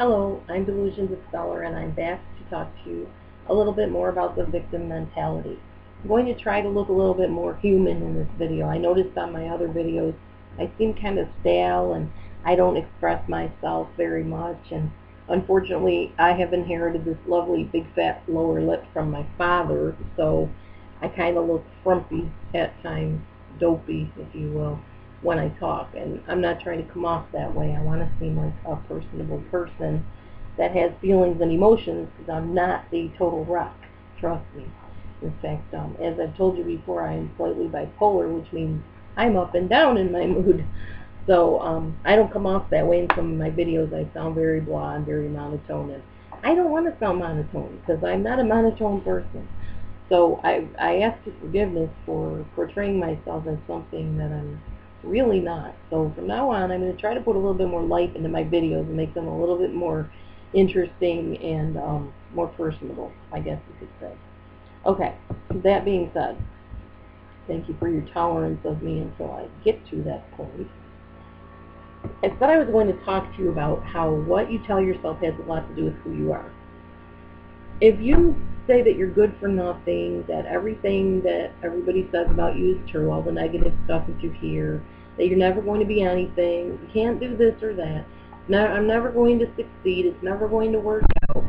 Hello, I'm Delusions Expeller, and I'm back to talk to you a little bit more about the victim mentality. I'm going to try to look a little bit more human in this video. I noticed on my other videos I seem kind of stale and I don't express myself very much, and unfortunately I have inherited this lovely big fat lower lip from my father, so I kind of look frumpy at times, dopey if you will, when I talk, and I'm not trying to come off that way. I want to seem like a personable person that has feelings and emotions, because I'm not the total rock, trust me. In fact, as I've told you before, I am slightly bipolar, which means I'm up and down in my mood. So I don't come off that way. In some of my videos I sound very blah and very monotone, and I don't want to sound monotone because I'm not a monotone person. So I ask your forgiveness for portraying myself as something that I'm really not. So from now on, I'm going to try to put a little bit more life into my videos and make them a little bit more interesting and more personable, I guess you could say. Okay, that being said, thank you for your tolerance of me until I get to that point. I said I was going to talk to you about how what you tell yourself has a lot to do with who you are. If you say that you're good for nothing, that everything that everybody says about you is true, all the negative stuff that you hear, that you're never going to be anything, you can't do this or that, no, I'm never going to succeed, it's never going to work out,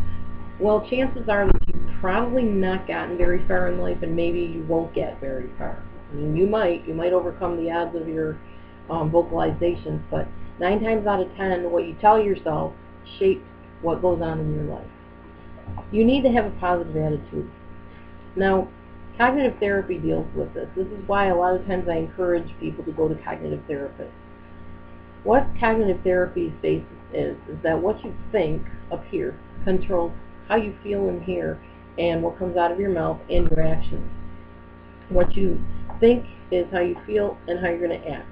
well, chances are that you've probably not gotten very far in life, and maybe you won't get very far. I mean, you might overcome the odds of your vocalizations, but 9 times out of 10, what you tell yourself shapes what goes on in your life. You need to have a positive attitude. Now, cognitive therapy deals with this. This is why a lot of times I encourage people to go to cognitive therapists. What cognitive therapy's basis is that what you think up here controls how you feel in here and what comes out of your mouth and your actions. What you think is how you feel and how you're going to act.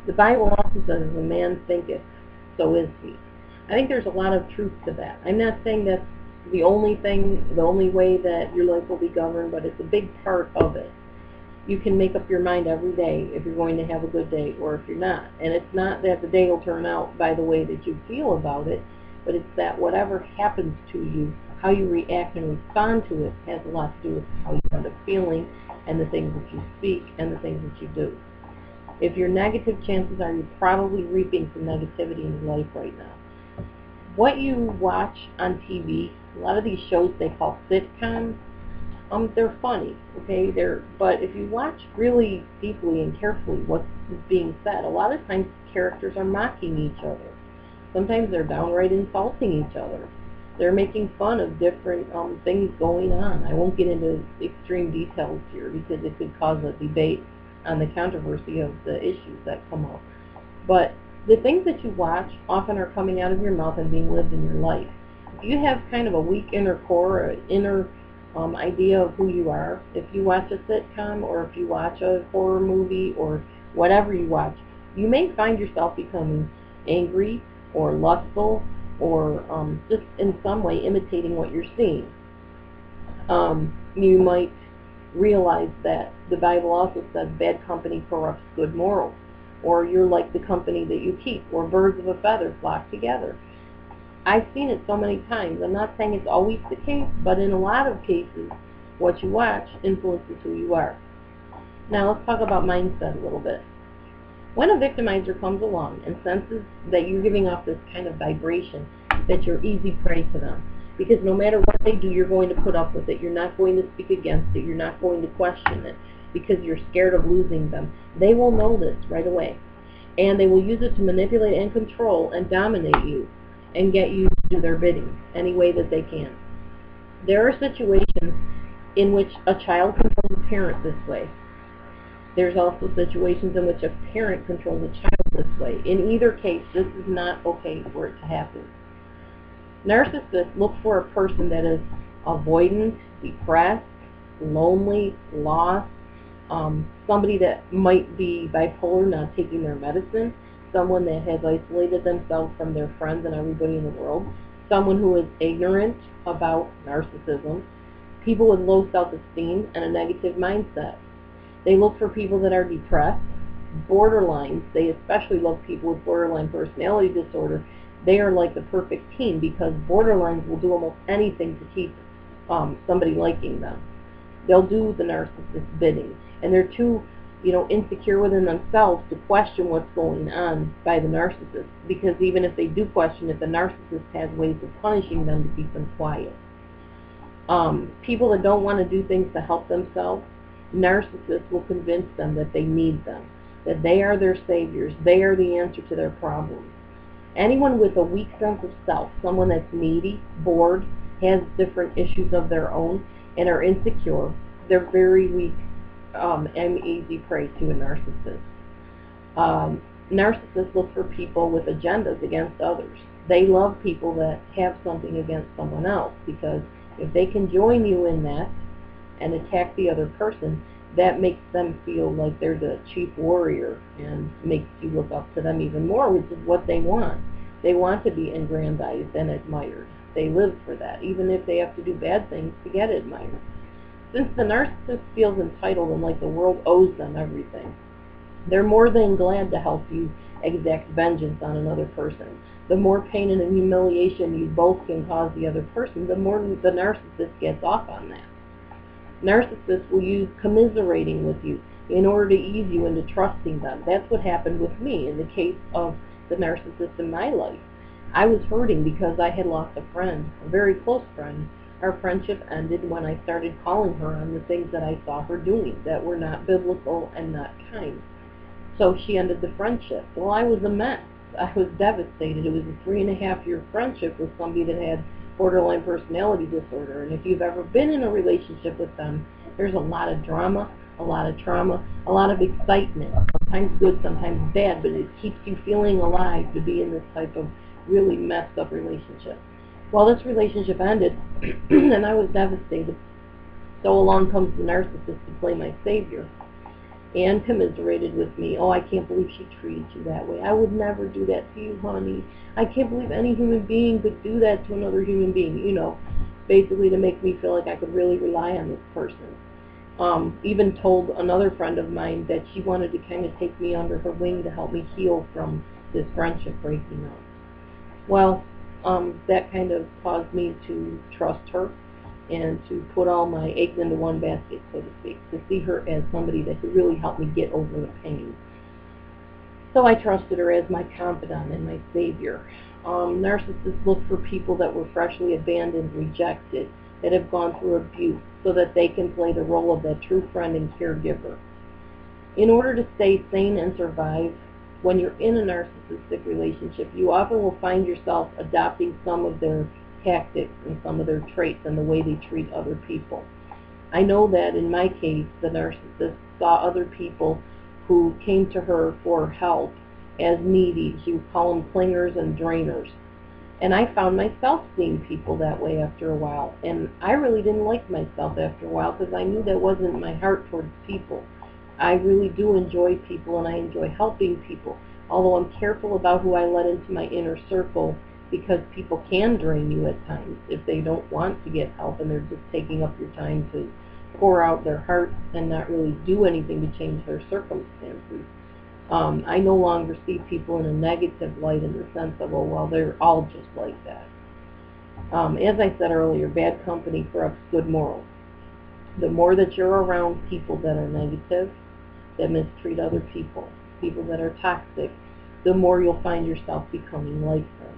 The Bible also says, "As a man thinketh, so is he." I think there's a lot of truth to that. I'm not saying that's the only way that your life will be governed, but it's a big part of it. You can make up your mind every day if you're going to have a good day or if you're not. And it's not that the day will turn out by the way that you feel about it, but it's that whatever happens to you, how you react and respond to it has a lot to do with how you end up feeling and the things that you speak and the things that you do. If you're negative, chances are you're probably reaping some negativity in your life right now. What you watch on TV, a lot of these shows they call sitcoms, they're funny, okay? But if you watch really deeply and carefully what's being said, a lot of times characters are mocking each other. Sometimes they're downright insulting each other. They're making fun of different things going on. I won't get into extreme details here because it could cause a debate on the controversy of the issues that come up. But the things that you watch often are coming out of your mouth and being lived in your life. If you have kind of a weak inner core, or inner idea of who you are, if you watch a sitcom or if you watch a horror movie or whatever you watch, you may find yourself becoming angry or lustful or just in some way imitating what you're seeing. You might realize that the Bible also says bad company corrupts good morals, or you're like the company that you keep, or birds of a feather flock together. I've seen it so many times. I'm not saying it's always the case, but in a lot of cases, what you watch influences who you are. Now let's talk about mindset a little bit. When a victimizer comes along and senses that you're giving off this kind of vibration, that you're easy prey to them, because no matter what they do, you're going to put up with it. You're not going to speak against it. You're not going to question it because you're scared of losing them. They will know this right away, and they will use it to manipulate and control and dominate you and get you to do their bidding any way that they can. There are situations in which a child controls a parent this way. There's also situations in which a parent controls a child this way. In either case, this is not okay for it to happen. Narcissists look for a person that is avoidant, depressed, lonely, lost, somebody that might be bipolar, not taking their medicine, someone that has isolated themselves from their friends and everybody in the world, someone who is ignorant about narcissism, people with low self-esteem and a negative mindset. They look for people that are depressed, borderline. They especially love people with borderline personality disorder They are like the perfect team because borderlines will do almost anything to keep somebody liking them. They'll do the narcissist's bidding, and they're too, insecure within themselves to question what's going on by the narcissist, because even if they do question it, the narcissist has ways of punishing them to keep them quiet. People that don't want to do things to help themselves, narcissists will convince them that they need them, that they are their saviors, they are the answer to their problems. Anyone with a weak sense of self, someone that's needy, bored, has different issues of their own, and are insecure, they're very weak and easy prey to a narcissist. Narcissists look for people with agendas against others. They love people that have something against someone else, because if they can join you in that and attack the other person, that makes them feel like they're the chief warrior and makes you look up to them even more, which is what they want. They want to be aggrandized and admired. They live for that, even if they have to do bad things to get admired. Since the narcissist feels entitled and like the world owes them everything, they're more than glad to help you exact vengeance on another person. The more pain and humiliation you both can cause the other person, the more the narcissist gets off on that. Narcissists will use commiserating with you in order to ease you into trusting them. That's what happened with me in the case of the narcissist in my life. I was hurting because I had lost a friend, a very close friend. Our friendship ended when I started calling her on the things that I saw her doing that were not biblical and not kind. So she ended the friendship. Well, I was a mess. I was devastated. It was a 3.5-year friendship with somebody that had borderline personality disorder. And if you've ever been in a relationship with them, there's a lot of drama, a lot of trauma, a lot of excitement. Sometimes good, sometimes bad, but it keeps you feeling alive to be in this type of really messed up relationship. Well, this relationship ended, and I was devastated. So along comes the narcissist to play my savior and commiserated with me. Oh, I can't believe she treated you that way. I would never do that to you, honey. I can't believe any human being could do that to another human being, basically to make me feel like I could really rely on this person. Even told another friend of mine that she wanted to kind of take me under her wing to help me heal from this friendship breaking up. Well, that kind of caused me to trust her and to put all my eggs into one basket, so to speak, to see her as somebody that could really help me get over the pain. So I trusted her as my confidant and my savior. Narcissists look for people that were freshly abandoned, rejected, that have gone through abuse, so that they can play the role of that true friend and caregiver. In order to stay sane and survive, when you're in a narcissistic relationship, you often will find yourself adopting some of their tactics and some of their traits and the way they treat other people. I know that in my case, the narcissist saw other people who came to her for help as needy. She would call them clingers and drainers. And I found myself seeing people that way after a while. And I really didn't like myself after a while because I knew that wasn't my heart towards people. I really do enjoy people and I enjoy helping people, although I'm careful about who I let into my inner circle, because people can drain you at times if they don't want to get help and they're just taking up your time to pour out their heart and not really do anything to change their circumstances. I no longer see people in a negative light in the sense of, oh, well, they're all just like that. As I said earlier, bad company corrupts good morals. The more that you're around people that are negative, that mistreat other people, people that are toxic, the more you'll find yourself becoming like them.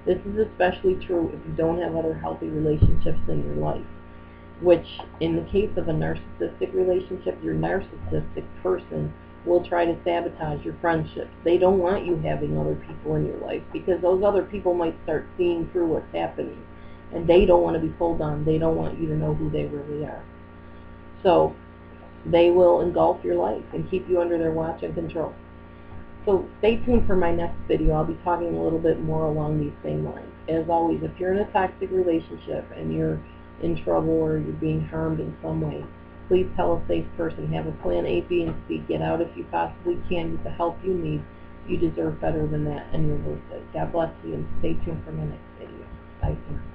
This is especially true if you don't have other healthy relationships in your life, which in the case of a narcissistic relationship, your narcissistic person will try to sabotage your friendships. They don't want you having other people in your life because those other people might start seeing through what's happening, and they don't want to be pulled on. They don't want you to know who they really are. So they will engulf your life and keep you under their watch and control. So stay tuned for my next video. I'll be talking a little bit more along these same lines. As always, if you're in a toxic relationship and you're in trouble or you're being harmed in some way, please tell a safe person. Have a plan A, B, and C. Get out if you possibly can. Get the help you need. You deserve better than that, and you're worth it. God bless you, and stay tuned for my next video. Bye for now.